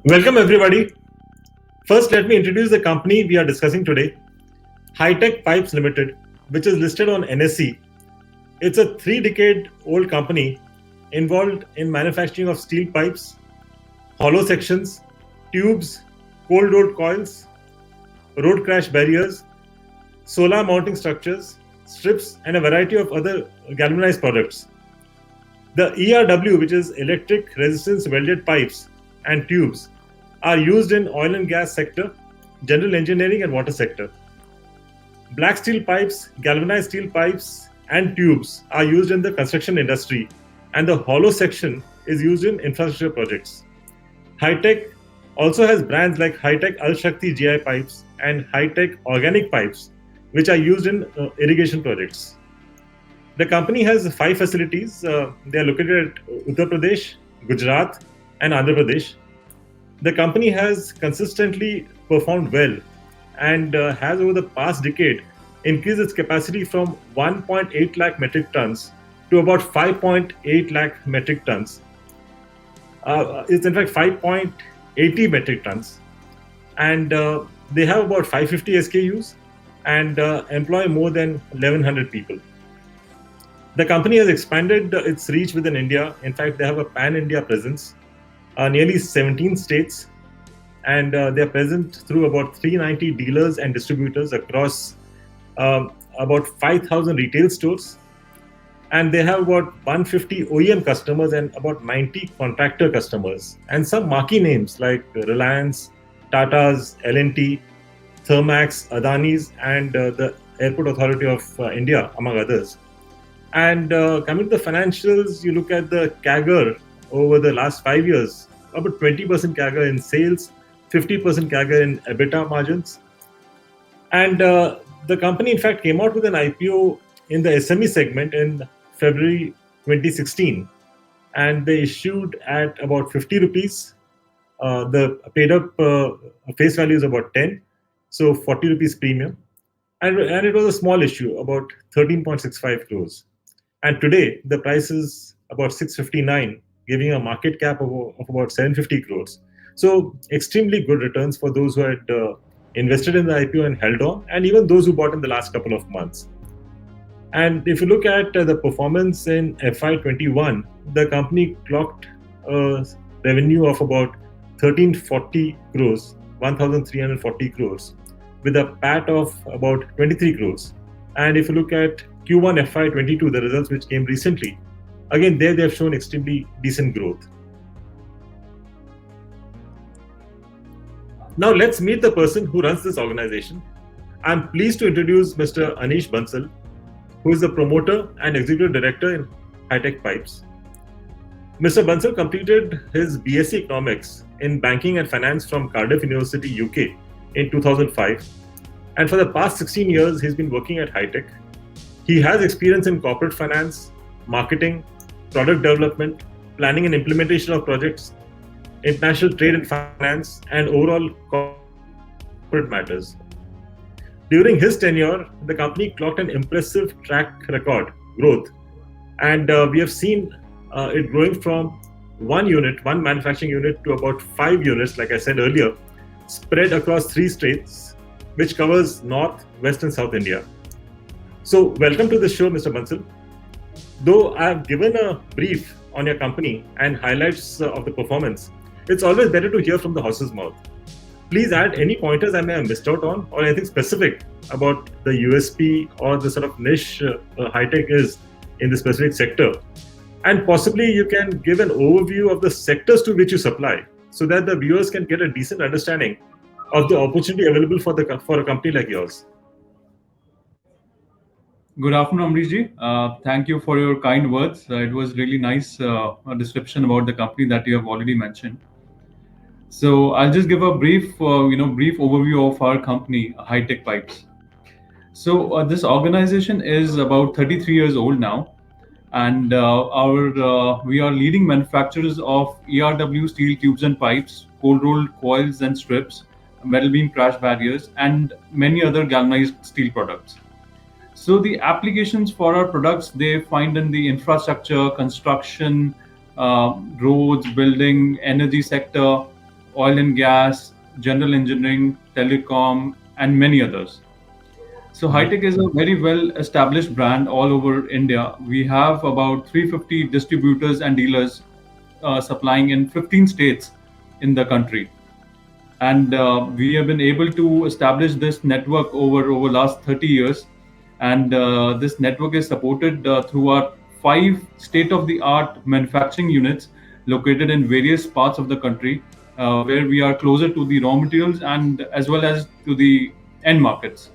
Welcome, everybody. First, let me introduce the company we are discussing today, Hi-Tech Pipes Limited, which is listed on NSE. It's a 3-decade-old company involved in manufacturing of steel pipes, hollow sections, tubes, cold rolled coils, road crash barriers, solar mounting structures, strips, and a variety of other galvanized products. The ERW, which is electric resistance welded pipes and tubes, are used in oil and gas sector, general engineering and water sector. Black steel pipes, galvanized steel pipes and tubes are used in the construction industry, and the hollow section is used in infrastructure projects. Hi-Tech also has brands like Hi-Tech Al Shakti GI pipes and Hi-Tech organic pipes, which are used in irrigation projects. The company has 5 facilities. They are located at Uttar Pradesh, Gujarat, and Andhra Pradesh. The company has consistently performed well and has over the past decade increased its capacity from 1.8 lakh metric tons to about 5.8 lakh metric tons. It's in fact 5.80 metric tons. And they have about 550 SKUs and employ more than 1,100 people. The company has expanded its reach within India. In fact, they have a pan-India presence, nearly 17 states, and they are present through about 390 dealers and distributors across about 5,000 retail stores. And they have about 150 OEM customers and about 90 contractor customers, and some marquee names like Reliance, Tata's, L&T, Thermax, Adani's, and the Airport Authority of India, among others. And coming to the financials, you look at the CAGR over the last 5 years, about 20% CAGR in sales, 50% CAGR in EBITDA margins. And the company, in fact, came out with an IPO in the SME segment in February 2016. And they issued at about 50 rupees. The paid up face value is about 10, so 40 rupees premium. And it was a small issue, about 13.65 crores. And today, the price is about 659, giving a market cap of about 750 crores. So extremely good returns for those who had invested in the IPO and held on, and even those who bought in the last couple of months. And if you look at the performance in FY21, the company clocked a revenue of about 1340 crores, 1,340 crores, with a PAT of about 23 crores. And if you look at Q1 FY22, the results which came recently, again, there they have shown extremely decent growth. Now let's meet the person who runs this organization. I'm pleased to introduce Mr. Anish Bansal, who is the promoter and executive director in Hi-Tech Pipes. Mr. Bansal completed his BSc Economics in Banking and Finance from Cardiff University, UK in 2005. And for the past 16 years, he's been working at Hi-Tech. He has experience in corporate finance, marketing, product development, planning and implementation of projects, international trade and finance, and overall corporate matters. During his tenure, the company clocked an impressive track record growth, and we have seen it growing from one manufacturing unit, to about 5 units, like I said earlier, spread across 3 states, which covers North, West, and South India. So, welcome to the show, Mr. Bansal. Though I have given a brief on your company and highlights of the performance, it's always better to hear from the horse's mouth. Please add any pointers I may have missed out on, or anything specific about the USP or the sort of niche Hi-Tech is in the specific sector. And possibly you can give an overview of the sectors to which you supply, so that the viewers can get a decent understanding of the opportunity available for a company like yours. Good afternoon, Amrishji. Thank you for your kind words. It was really nice description about the company that you have already mentioned. So I'll just give a brief overview of our company, Hi-Tech Pipes. So this organization is about 33 years old now, and we are leading manufacturers of ERW steel tubes and pipes, cold rolled coils and strips, metal beam crash barriers, and many other galvanized steel products. So the applications for our products, they find in the infrastructure, construction, roads, building, energy sector, oil and gas, general engineering, telecom, and many others. So Hitech is a very well established brand all over India. We have about 350 distributors and dealers supplying in 15 states in the country. And we have been able to establish this network over last 30 years. And this network is supported through our 5 state-of-the-art manufacturing units located in various parts of the country, where we are closer to the raw materials and as well as to the end markets.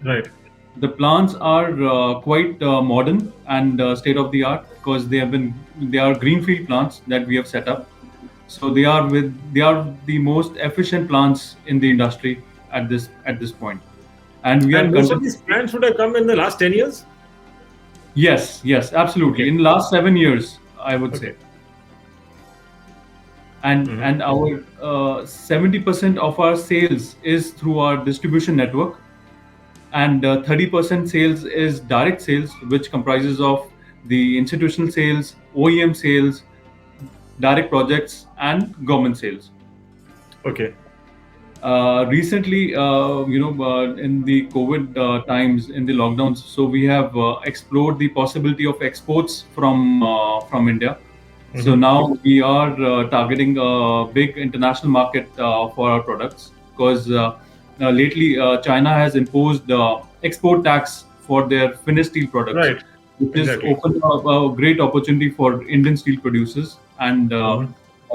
Right. The plants are quite modern and state of the art because they are greenfield plants that we have set up. So they are the most efficient plants in the industry at this point. And we are And most of these plants would have come in the last 10 years? Yes, absolutely. Okay. In last 7 years, I would Okay. say. And our 70% of our sales is through our distribution network, and 30% sales is direct sales, which comprises of the institutional sales, OEM sales, direct projects, and government sales. Okay. Recently, in the COVID times, in the lockdowns, so we have explored the possibility of exports from India. So now we are targeting a big international market for our products, because lately China has imposed export tax for their finished steel products, Right. which Exactly. has opened up a great opportunity for Indian steel producers, and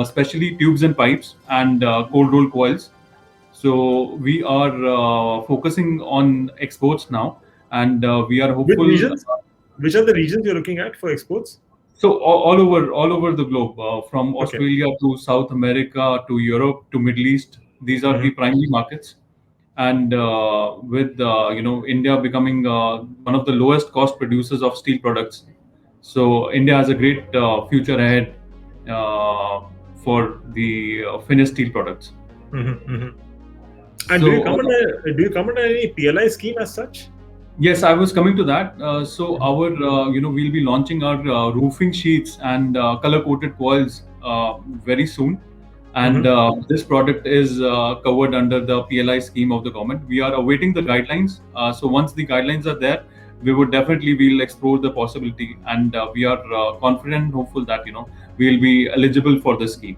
especially tubes and pipes and cold roll coils. So we are focusing on exports now, and we are Which hopeful. regions? Which are the regions you're looking at for exports? So all over the globe, from Okay. Australia to South America to Europe to Middle East, these are the primary markets. And with India becoming one of the lowest cost producers of steel products, so India has a great future ahead uh, for the finished steel products. And So, do you come under any PLI scheme as such? yes, I was coming to that. So our, we'll be launching our roofing sheets and color-coated coils very soon. And this product is covered under the PLI scheme of the government. We are awaiting the guidelines. So once the guidelines are there, we'll explore the possibility, and we are confident and hopeful that we'll be eligible for the scheme.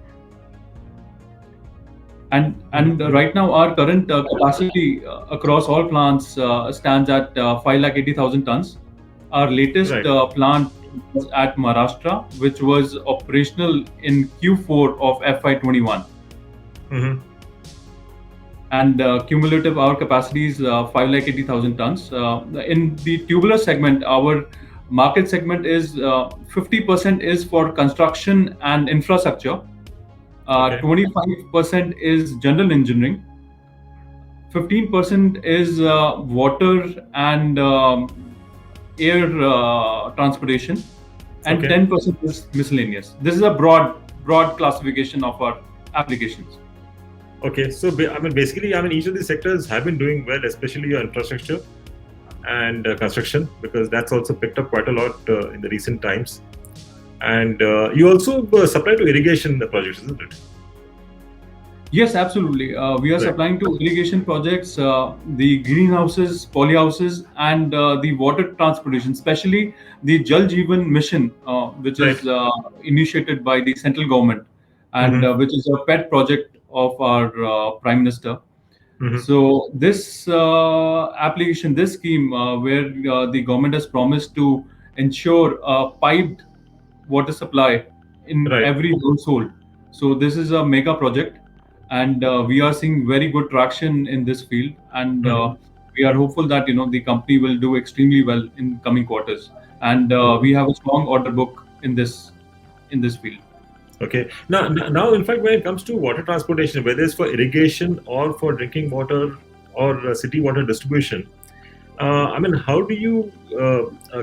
And right now our current capacity across all plants stands at 580,000 tons. Our latest Right. plant was at Maharashtra, which was operational in Q4 of FY21. And cumulative our capacity is 580,000 tons. In the tubular segment, our market segment is 50% is for construction and infrastructure. Okay. 25% is general engineering, 15% is water and air transportation, and Okay. 10% is miscellaneous. This is a broad classification of our applications. Okay. So basically, each of these sectors have been doing well, especially your infrastructure and construction, because that's also picked up quite a lot in the recent times. And you also supply to irrigation projects, isn't it? Yes, absolutely. We are supplying to irrigation projects, the greenhouses, polyhouses, and the water transportation, especially the Jal Jeevan mission, which is initiated by the central government, and which is a pet project of our Prime Minister. So this application, this scheme, where the government has promised to ensure piped water supply in every household. So this is a mega project, and we are seeing very good traction in this field, and we are hopeful that the company will do extremely well in coming quarters, and we have a strong order book in this field. Okay. Now, in fact, when it comes to water transportation, whether it's for irrigation or for drinking water or city water distribution, how do you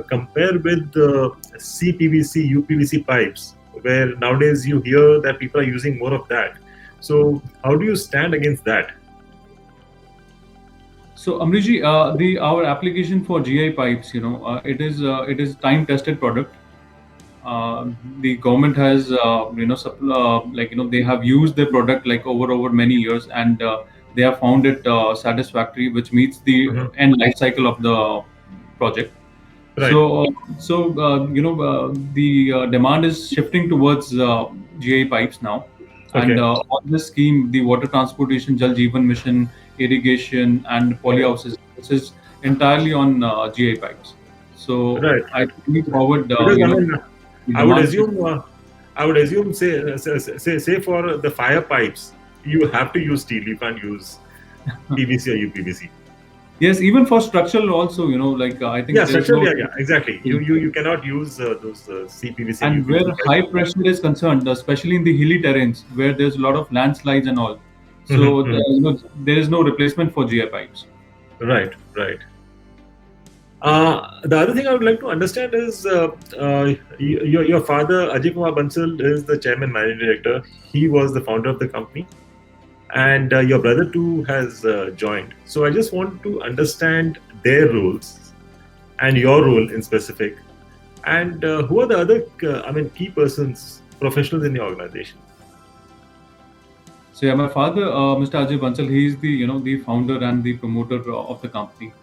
compare with CPVC, UPVC pipes, where nowadays you hear that people are using more of that? So, how do you stand against that? So, Amriji, our application for GI pipes, it is time tested product. uh, the government has they have used the product like over many years, and they have found it satisfactory, which meets the Hmm. end life cycle of the project. Right. The demand is shifting towards GI pipes now, and Okay. on this scheme, the water transportation, Jal Jeevan Mission, irrigation, and Okay. polyhouses, this is entirely on GI pipes. So Right. I think forward, Because I mean, the I would demand shift. assume, say for the fire pipes, you have to use steel. You can't use PVC or UPVC. Yes, even for structural also, like I Yeah, think there is structural. no. Yeah, exactly. You cannot use those CPVC and And where UPVC high pipes. pressure is concerned, especially in the hilly terrains where there's a lot of landslides and all, Mhm, so mhm. there is no replacement for GI pipes. Right, right. The other thing I would like to understand is your father, Ajay Kumar Bansal, is the chairman managing director. He was the founder of the company, and your brother too has joined. So I just want to understand their roles and your role in specific, and who are the other, key persons, professionals in the organization. So yeah, my father, Mr. Ajay Bansal, he is the the founder and the promoter of the company.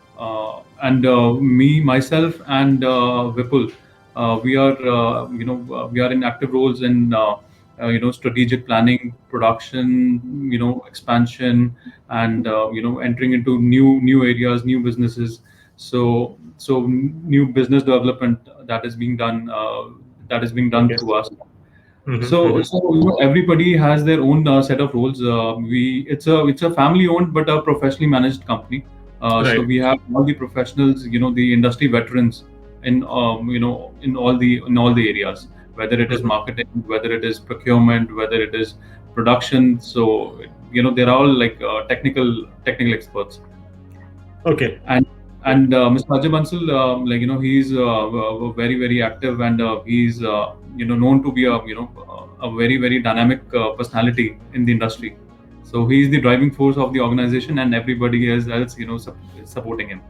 And me, myself, and Vipul, we are in active roles in strategic planning, production, expansion, and entering into new areas, new businesses. So new business development that is being done. That is being done Okay. through us. Hmm, So everybody has their own set of roles. It's a family owned but a professionally managed company. So Right. we have all the professionals, the industry veterans in in all the areas, whether it is Hmm. marketing, whether it is procurement, whether it is production. So they're all like technical experts. Okay. and Great. and Mr. Ajay Bansal, he's very very active, and he's known to be a very very dynamic personality in the industry. So he's the driving force of the organization, and everybody else supporting him.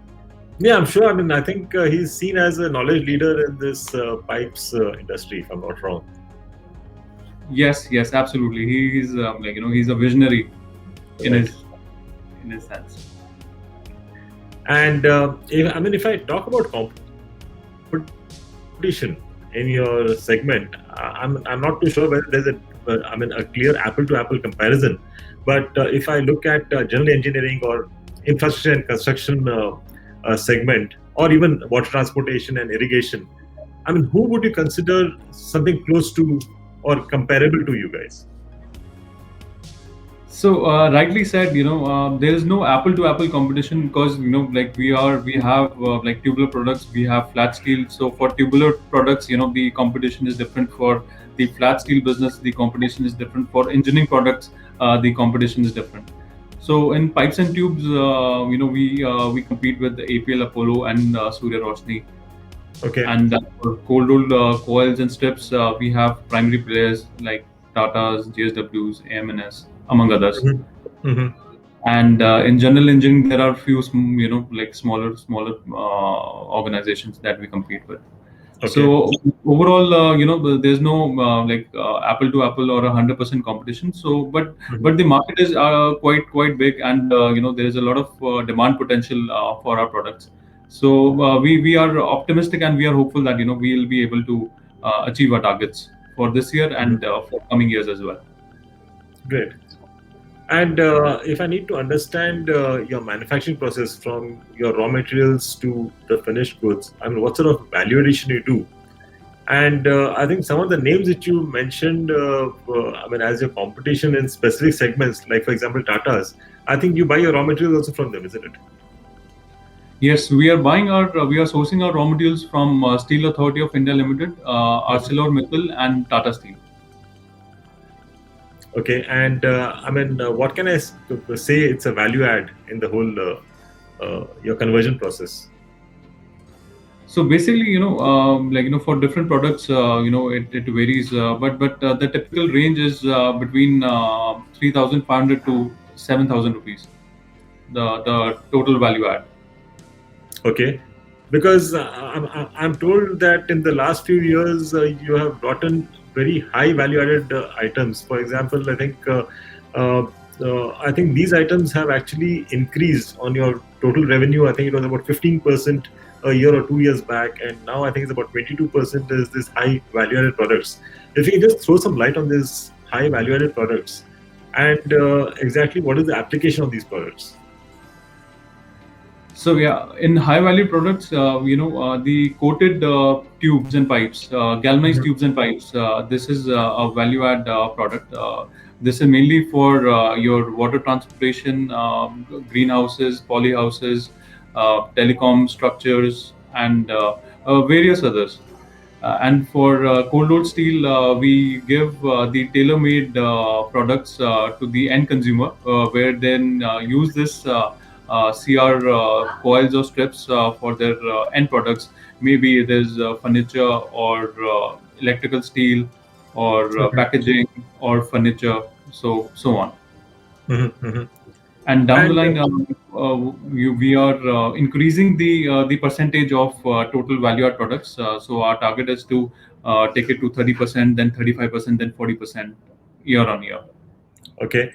Yeah, I'm sure. I think he's seen as a knowledge leader in this pipes industry, if I'm not wrong. Yes, yes, absolutely. He's he's a visionary in Right. his sense. And if I talk about competition in your segment, I'm not too sure whether there's a clear apple to apple comparison. But if I look at general engineering or infrastructure and construction segment, or even water transportation and irrigation, who would you consider something close to or comparable to you guys? So rightly said, there is no apple to apple competition, because like we have like tubular products, we have flat steel. So for tubular products, the competition is different. For the flat steel business, the competition is different. For engineering products, the competition is different. So in pipes and tubes, we compete with the APL Apollo and Surya Roshni. Okay. And for cold rolled coils and strips, we have primary players like Tata's, JSW's, AMNS, among others. Hmm. Hmm. And in general engineering, there are few, like smaller organizations that we compete with. Okay. So overall, there's no apple to apple or 100% competition. So, but Hmm. the market is quite big, and there is a lot of demand potential for our products. So we are optimistic, and we are hopeful that we'll be able to achieve our targets for this year Hmm. and for coming years as well. Great. And if I need to understand your manufacturing process from your raw materials to the finished goods, what sort of value addition you do? And I think some of the names that you mentioned, as your competition in specific segments, like for example, Tata's, I think you buy your raw materials also from them, isn't it? Yes, we are sourcing our raw materials from Steel Authority of India Limited, Mhm. ArcelorMittal, and Tata Steel. Okay. And what can I say? It's a value add in the whole your conversion process. So basically, for different products, it varies, but the typical range is between 3,500 to 7,000 rupees. The total value add. Okay. because I'm told that in the last few years you have brought in very high value-added items. For example, uh, I think these items have actually increased on your total revenue. I think it was about 15% a year or 2 years back, and now I think it's about 22% is this high value-added products. If you can just throw some light on these high value-added products and exactly what is the application of these products. So yeah, in high value products, the coated tubes and pipes, galvanized Mhm. tubes and pipes. This is a value add product. This is mainly for your water transportation, greenhouses, polyhouses, telecom structures, and various others. And for cold rolled steel, we give the tailor-made products to the end consumer, where then use this CR coils or strips for their end products. Maybe it is furniture or electrical steel or Okay. packaging or furniture, so on. Mhm, mhm. And down the And line, we are increasing the percentage of total value add products. So our target is to take it to 30%, then 35%, then 40% year on year. okay,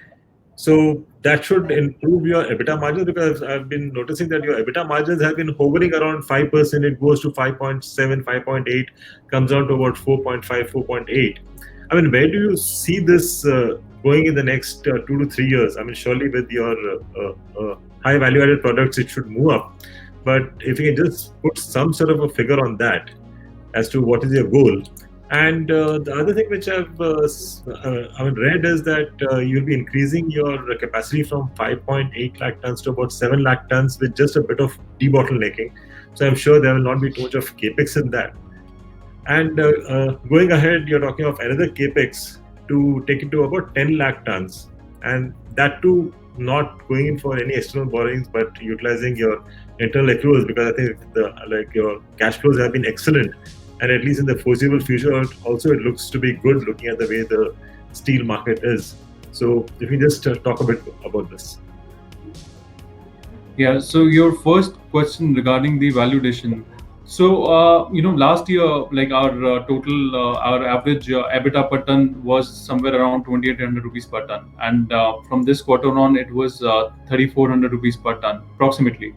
so that should improve your EBITDA margins, because I've been noticing that your EBITDA margins have been hovering around 5%. It goes to 5.7, 5.8, comes down to about 4.5, 4.8. I mean, where do you see this going in the next 2 to 3 years? I mean, surely with your high value added products, it should move up. But if you can just put some sort of a figure on that as to what is your goal. And the other thing which I've read is that you'll be increasing your capacity from 5.8 lakh tons to about 7 lakh tons with just a bit of debottlenecking. So I'm sure there will not be too much of capex in that. And going ahead, you're talking of another capex to take it to about 10 lakh tons, and that too not going in for any external borrowings, but utilizing your internal accruals, because I think your cash flows have been excellent, and at least in the foreseeable future, also it looks to be good looking at the way the steel market is. So if you just talk a bit about this. Yeah. So your first question regarding the valuation. So last year, like our total, our average EBITDA per ton was somewhere around 2,800 rupees per ton, and from this quarter on, it was 3,400 rupees per ton, approximately.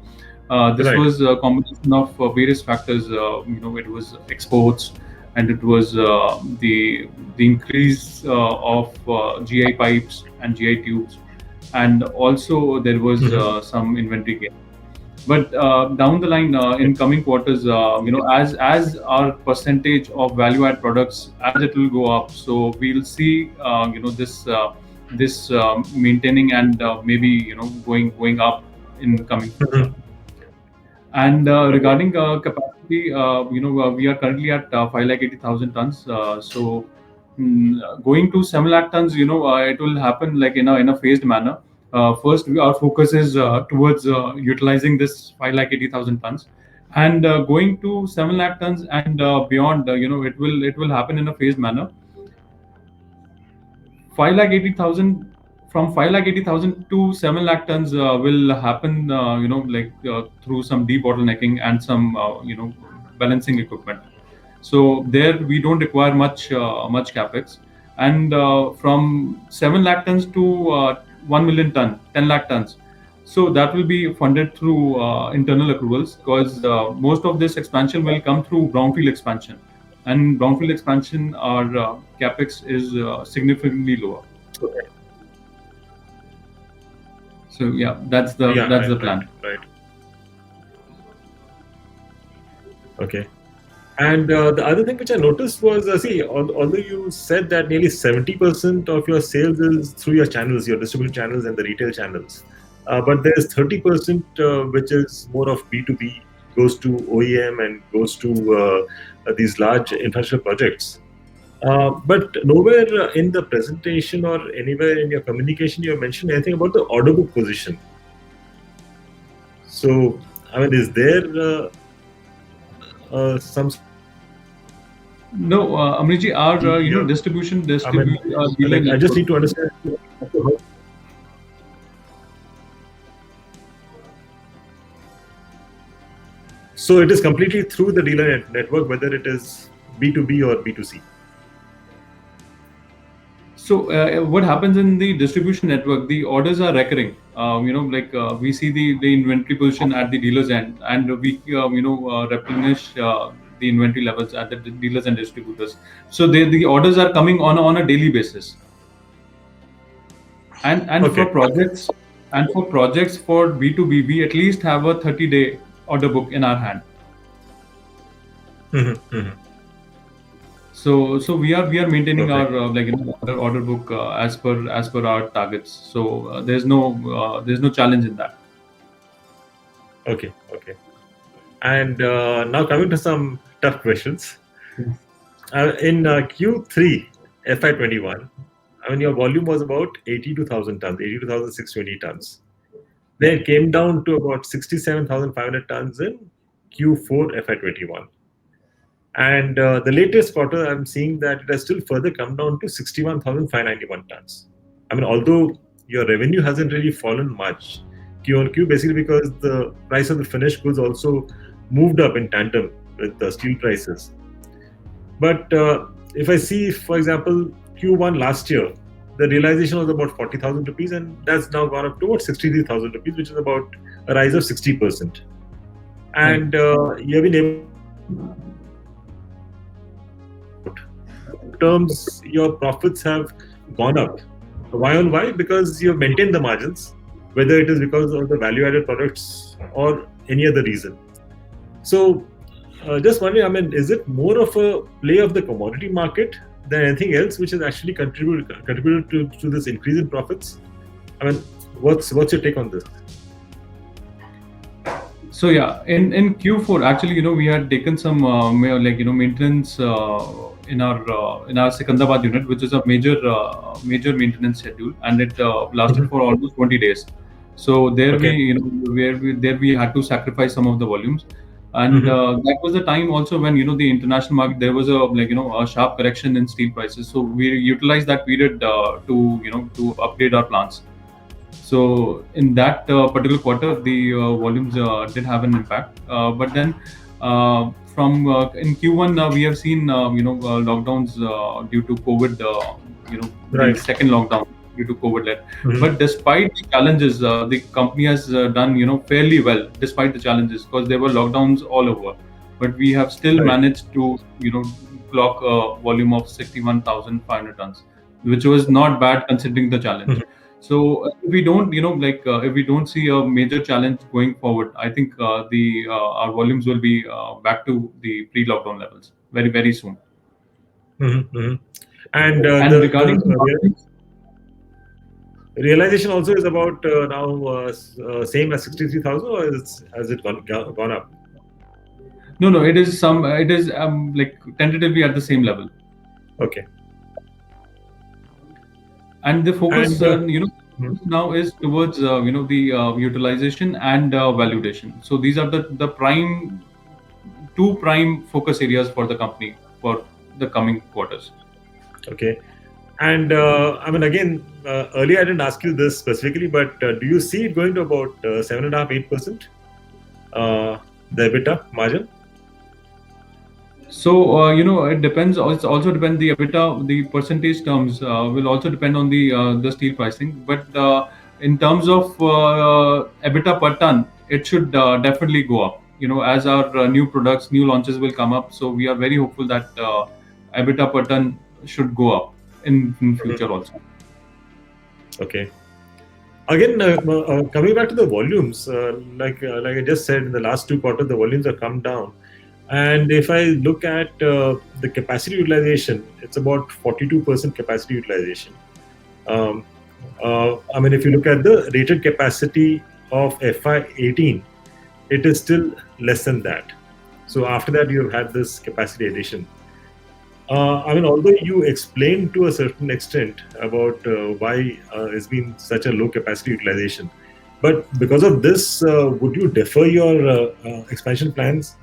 This Right. was a combination of various factors. It was exports, and it was the increase of GI pipes and GI tubes, and also there was Mhm. some inventory gain. But down the line, in coming quarters, as our percentage of value add products, as it will go up, so we'll see this maintaining and maybe going up in coming future. Mhm. And Okay. regarding capacity, we are currently at 5,80,000 tons. Going to 7 lakh tons, it will happen like in a phased manner. First, our focus is towards utilizing this 5,80,000 tons, and going to 7 lakh tons and beyond. It will happen in a phased manner. 5,80,000 from 5,80,000 to 7 lakh tons will happen, through some debottlenecking and some, balancing equipment. So there we don't require much capex. And from 7 lakh tons to 1 million ton, 10 lakh tons. So that will be funded through internal accruals, because most of this expansion will come through brownfield expansion. And brownfield expansion, our capex is significantly lower. Okay. So yeah, that's the Yeah. that's Right. the Right. plan. Right. Okay. And the other thing which I noticed was, see, although you said that nearly 70% of your sales is through your channels, your distribution channels and the retail channels, but there's 30% which is more of B2B, goes to OEM and goes to these large infrastructure projects. But nowhere in the presentation or anywhere in your communication you have mentioned anything about the order book position. So, I mean, is there some No, Amriji, our uh, distribution I mean, dealer like, I just network. need to understand. So it is completely through the dealer network, whether it is B2B or B2C. So what happens in the distribution network? The orders are recurring. We see the inventory position at the dealer's end, and we replenish the inventory levels at the dealers and distributors. So the orders are coming on a daily basis. And Okay. for projects for B2B, we at least have a 30-day order book in our hand. So we are maintaining Perfect. our order book as per our targets. So there's no challenge in that. Okay. And now coming to some tough questions. In Q3 FY21, I mean, your volume was about 82,000 tons, 82,620 tons. Then it came down to about 67,500 tons in Q4 FY21. And the latest quarter, I'm seeing that it has still further come down to 61,591 tons. I mean, although your revenue hasn't really fallen much Q on Q, basically because the price of the finished goods also moved up in tandem with the steel prices. But if I see, for example, Q1 last year, the realization was about 40,000 rupees, and that's now gone up to about 63,000 rupees, which is about a rise of 60%. And you have been able terms, your profits have gone up. Why on why? Because you have maintained the margins, whether it is because of the value-added products or any other reason. So, just wondering, I mean, is it more of a play of the commodity market than anything else, which has actually contributed to this increase in profits? I mean, what's your take on this? So yeah, in Q4, actually, we had taken some maintenance in our Secunderabad unit, which is a major maintenance schedule, and it lasted for almost 20 days. So there we had to sacrifice some of the volumes, and that was the time also when the international market, there was a sharp correction in steel prices. So we utilized that period to upgrade our plants. So in that particular quarter, the volumes did have an impact. But then from in Q1, we have seen lockdowns due to COVID. Right. The second lockdown due to COVID. But despite the challenges, the company has done fairly well despite the challenges, because there were lockdowns all over. But we have still managed to clock a volume of 61,500 tons, which was not bad considering the challenge. So if we don't, if we don't see a major challenge going forward, I think our volumes will be back to the pre-lockdown levels very, very soon. And regarding realization also is about now same as 63,000, or has it gone up? No, it is tentatively at the same level. Okay. And the focus, now is towards the utilization and validation. So these are the two prime focus areas for the company for the coming quarters. Okay. And I mean, again, earlier I didn't ask you this specifically, but do you see it going to about 7.5%, 8%, the EBITDA margin? So it depends. It also depends the EBITDA. The percentage terms will also depend on the steel pricing. But in terms of EBITDA per ton, it should definitely go up. As our new products, new launches will come up. So we are very hopeful that EBITDA per ton should go up in future also. Okay. Again, coming back to the volumes, like I just said, in the last two quarters, the volumes have come down. And if I look at the capacity utilization, it's about 42% capacity utilization. I mean, if you look at the rated capacity of FY18, it is still less than that. So after that, you have had this capacity addition. I mean, although you explained to a certain extent about why it's been such a low capacity utilization, but because of this, would you defer your expansion plans?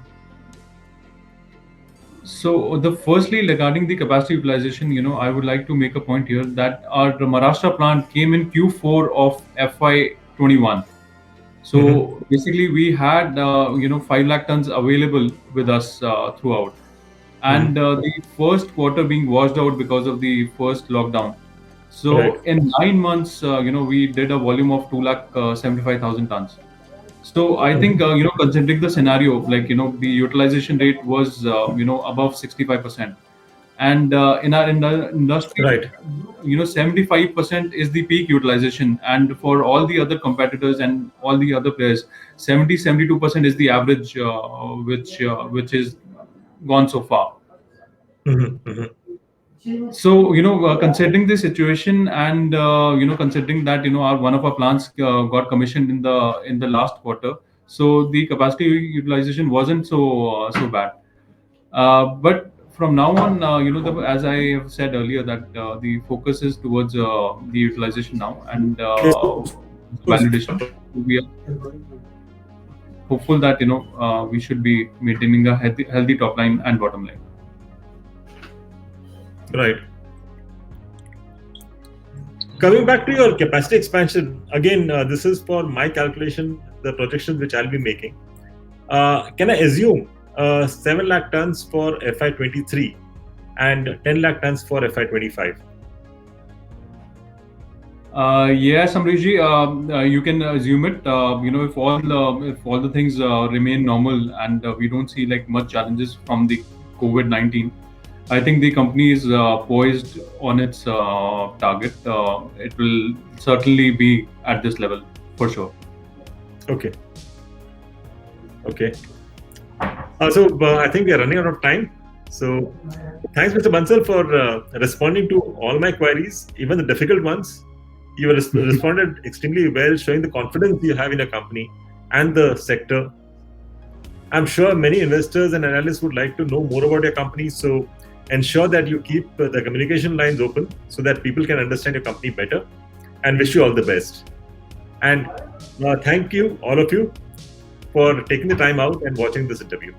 So firstly, regarding the capacity utilization, I would like to make a point here that our Maharashtra plant came in Q4 of FY21. So basically, we had 5 lakh tons available with us throughout, and the first quarter being washed out because of the first lockdown. So Right. in 9 months, we did a volume of 2,75,000 tons. So I think considering the scenario, like the utilization rate was above 65%, and in the industry, Right. 75% is the peak utilization, and for all the other competitors and all the other players, 72% is the average, which is gone so far. So considering the situation, and considering that our one of our plants got commissioned in the last quarter, so the capacity utilization wasn't so bad. But from now on, as I have said earlier, that the focus is towards the utilization now, and Okay. validation. We are hopeful that we should be maintaining a healthy top line and bottom line. Right. Coming back to your capacity expansion, again, this is for my calculation, the projections which I'll be making. Can I assume 7 lakh tons for FY23 and 10 lakh tons for FY25? Yes, Amrishji, you can assume it. If all the things remain normal, and we don't see like much challenges from the COVID-19, I think the company is poised on its target. It will certainly be at this level for sure. Okay. Okay. So I think we are running out of time. So thanks, Mr. Bansal, for responding to all my queries, even the difficult ones. You responded extremely well, showing the confidence you have in your company and the sector. I'm sure many investors and analysts would like to know more about your company. So ensure that you keep the communication lines open so that people can understand your company better, and wish you all the best. And thank you, all of you, for taking the time out and watching this interview.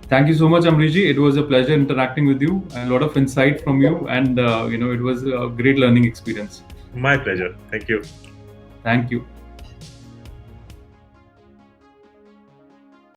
Thank you so much, Amrishji. It was a pleasure interacting with you, and a lot of insight from you, and it was a great learning experience. My pleasure. Thank you. Thank you.